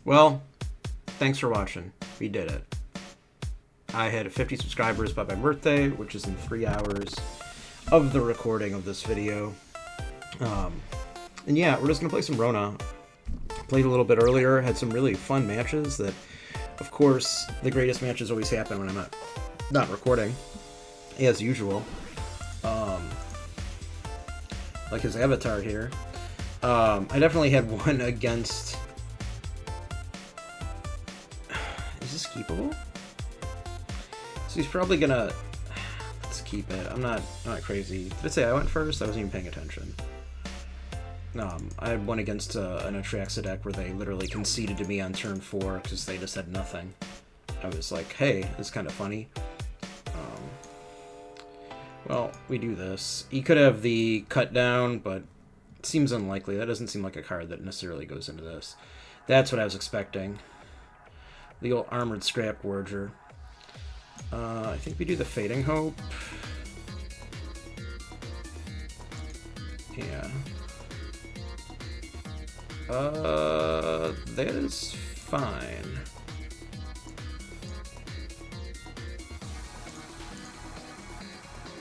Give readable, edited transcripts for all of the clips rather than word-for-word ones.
Well, thanks for watching. We did it. I had 50 subscribers by my birthday, which is in 3 hours of the recording of this video. And yeah, we're just going to play some Rona. Played a little bit earlier, had some really fun matches that, of course, the greatest matches always happen when I'm not recording, as usual. Like his avatar here. I definitely had one against... Is this keepable? So he's probably gonna... Let's keep it. I'm not crazy. Did it say I went first? I wasn't even paying attention. I had one against an Atraxa deck where they literally conceded to me on turn 4 because they just had nothing. I was like, hey, this is kind of funny. Well, we do this. He could have the cut down, but it seems unlikely. That doesn't seem like a card that necessarily goes into this. That's what I was expecting. The old Armored Scrap Warger. I think we do the Fading Hope. Yeah. That is fine.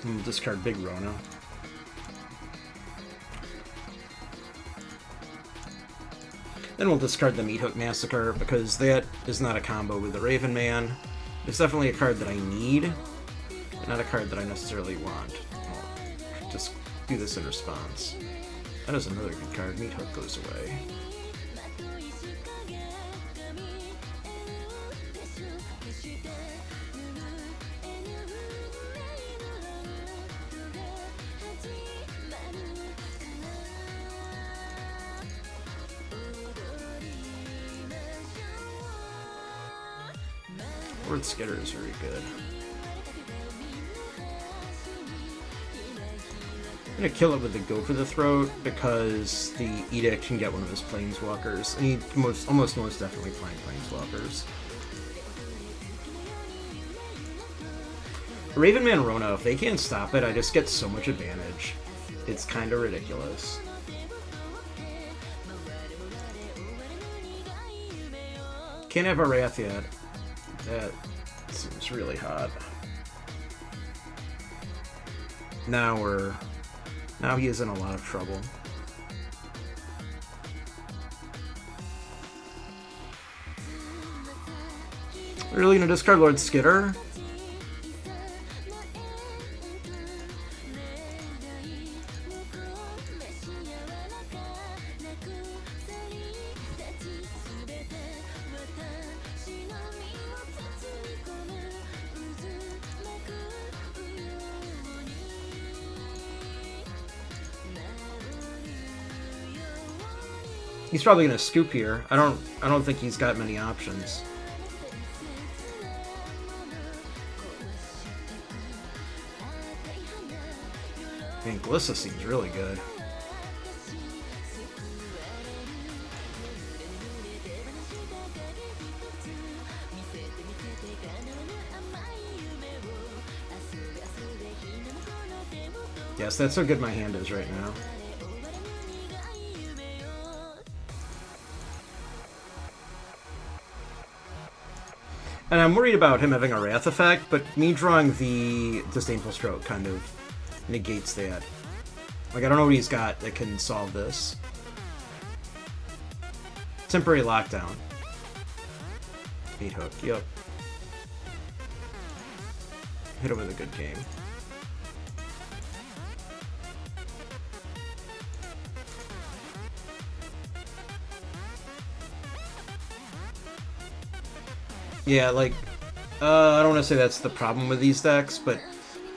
We'll discard Big Rona. Then we'll discard the Meat Hook Massacre, because that is not a combo with the Raven Man. It's definitely a card that I need, but not a card that I necessarily want. I'll just do this in response. That is another good card. Meat Hook goes away. Lord Skitter is very good. I'm gonna kill it with the Go for the Throat because the Edict can get one of his Planeswalkers, and he almost definitely playing Planeswalkers. Raven Man Rona, if they can't stop it, I just get so much advantage. It's kind of ridiculous. Can't have a Wrath yet. That seems really hot. Now he is in a lot of trouble. We're really gonna discard Lord Skitter? He's probably gonna scoop here. I don't think he's got many options. Man, Glissa seems really good. Yes, that's how good my hand is right now. And I'm worried about him having a Wrath effect, but me drawing the Disdainful Stroke kind of negates that. Like, I don't know what he's got that can solve this. Temporary Lockdown. Meat Hook, yep. Hit him with a good game. Yeah, like, I don't want to say that's the problem with these decks, but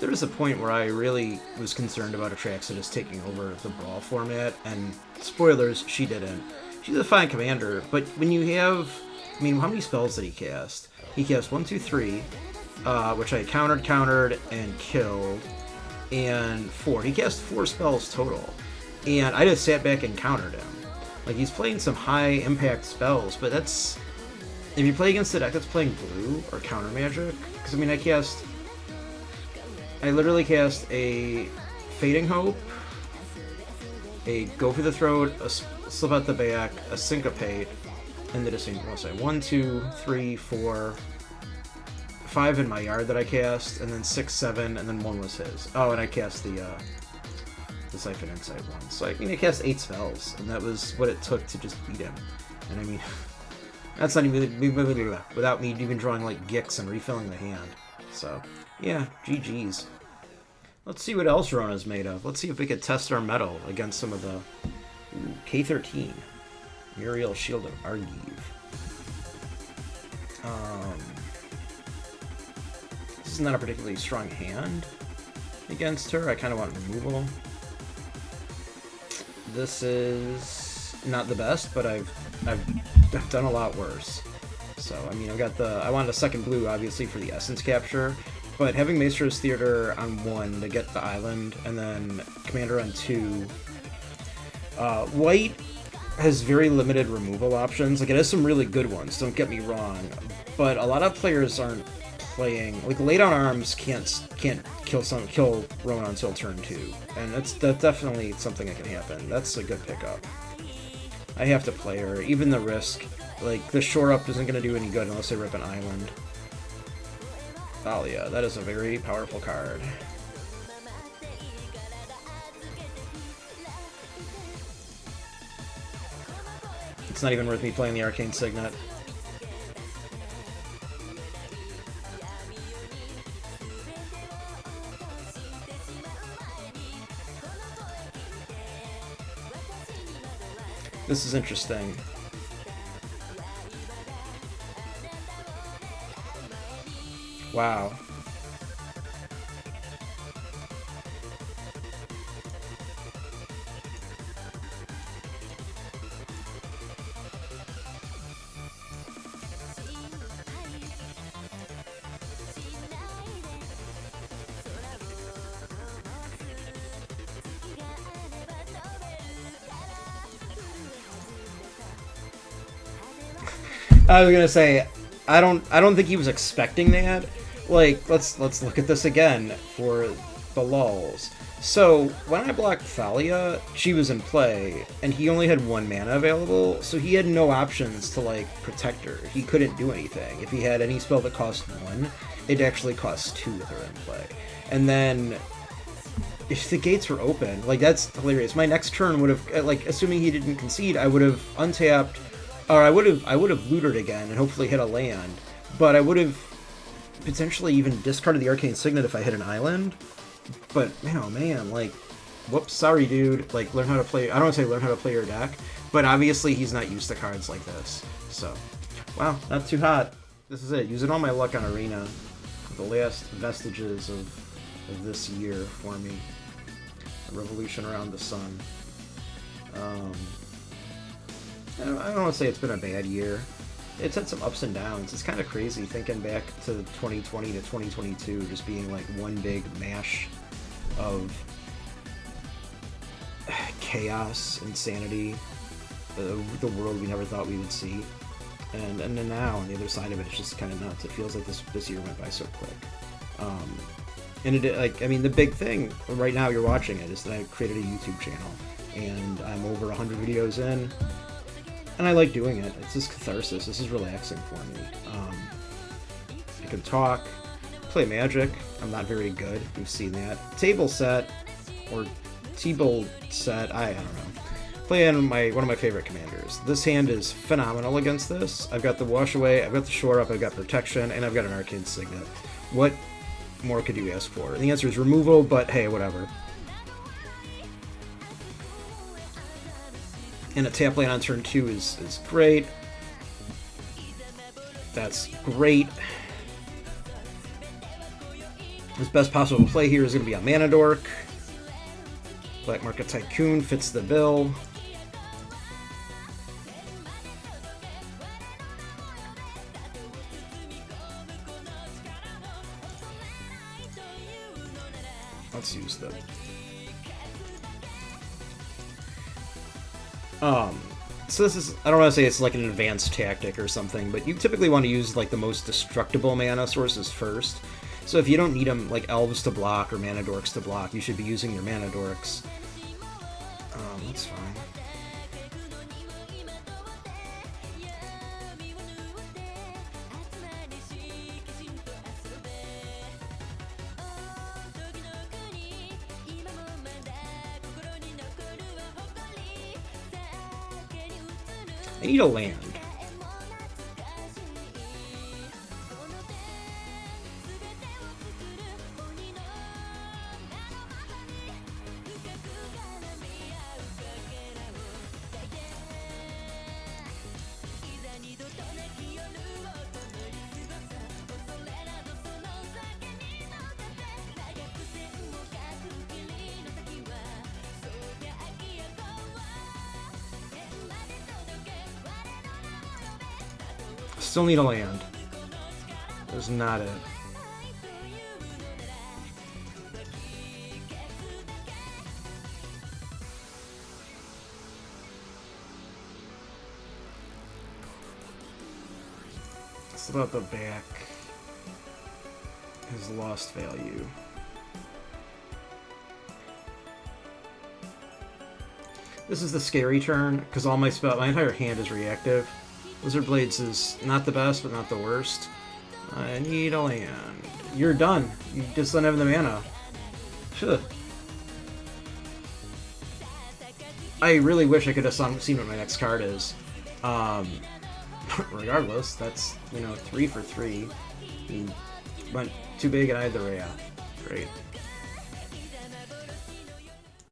there was a point where I really was concerned about Atraxa just taking over the Brawl format, and spoilers, she didn't. She's a fine commander, but when you have... I mean, how many spells did he cast? He cast 1, 2, 3, which I countered, and killed, and 4. He cast 4 spells total, and I just sat back and countered him. Like, he's playing some high-impact spells, but that's... If you play against a deck that's playing blue or counter magic, because I mean, I literally cast a Fading Hope, a Go for the Throat, a Slip Out the Back, a Syncopate, into the same, what's it, 1, 2, 3, 4, 5 in my yard that I cast, and then 6, 7, and then 1 was his. Oh, and I cast the Siphon Insight one. So I mean, I cast 8 spells, and that was what it took to just beat him. And I mean, that's not even without me even drawing like Gix and refilling the hand. So yeah, GG's. Let's see what else Rona's made of. Let's see if we could test our metal against some of the K13. Myrel, Shield of Argive. This is not a particularly strong hand against her. I kind of want removal. This is not the best, but I've done a lot worse. So I mean, I wanted a second blue obviously for the essence capture, but having Maestro's Theater on 1 to get the island, and then Commander on 2. White has very limited removal options. Like, it has some really good ones, don't get me wrong, but a lot of players aren't playing, like, Lay Down Arms can't kill Rona until turn 2, and that's definitely something that can happen. That's a good pickup. I have to play her, even the risk. Like, the shore up isn't going to do any good unless I rip an island. Thalia, that is a very powerful card. It's not even worth me playing the Arcane Signet. This is interesting. Wow. I was gonna say, I don't think he was expecting that. Like, let's look at this again for the lulz. So when I blocked Thalia, she was in play, and he only had 1 mana available, so he had no options to like protect her. He couldn't do anything. If he had any spell that cost 1, it actually cost 2 with her in play. And then if the gates were open, like, that's hilarious. My next turn would have, like, assuming he didn't concede, I would have untapped. Or I would have looted again and hopefully hit a land, but I would have potentially even discarded the Arcane Signet if I hit an island. But man, oh man, like, whoops, sorry dude. Like, learn how to play. I don't want to say learn how to play your deck, but obviously he's not used to cards like this. So, wow, not too hot. This is it. Using all my luck on Arena, the last vestiges of this year for me. A revolution around the sun. I don't want to say it's been a bad year. It's had some ups and downs. It's kind of crazy thinking back to 2020 to 2022 just being like one big mash of chaos, insanity, the world we never thought we would see. And then now on the other side of it, it's just kind of nuts. It feels like this year went by so quick. And it, like, I mean, the big thing right now you're watching it is that I created a YouTube channel, and I'm over 100 videos in. And I like doing it. It's just catharsis. This is relaxing for me. I can talk, play Magic. I'm not very good. You've seen that. Table set, or T-Bolt set, I don't know. Playing one of my favorite commanders. This hand is phenomenal against this. I've got the Wash Away, I've got the Shore Up, I've got Protection, and I've got an Arcane Signet. What more could you ask for? The answer is removal, but hey, whatever. And a tap land on turn 2 is great. That's great. His best possible play here is going to be on Mana Dork. Black Market Tycoon fits the bill. Let's use them. So this is, I don't want to say it's like an advanced tactic or something, but you typically want to use like the most destructible mana sources first. So if you don't need them like elves to block or mana dorks to block, you should be using your mana dorks. That's fine. I need a land. Still need a land. That's not it. It's about the back has lost value. This is the scary turn because all my entire hand is reactive. Lizard Blades is not the best, but not the worst. I need a land. You're done. You just don't have the mana. Phew. I really wish I could have seen what my next card is. Regardless, that's, 3 for 3. He went too big and I had the Rhea. Great.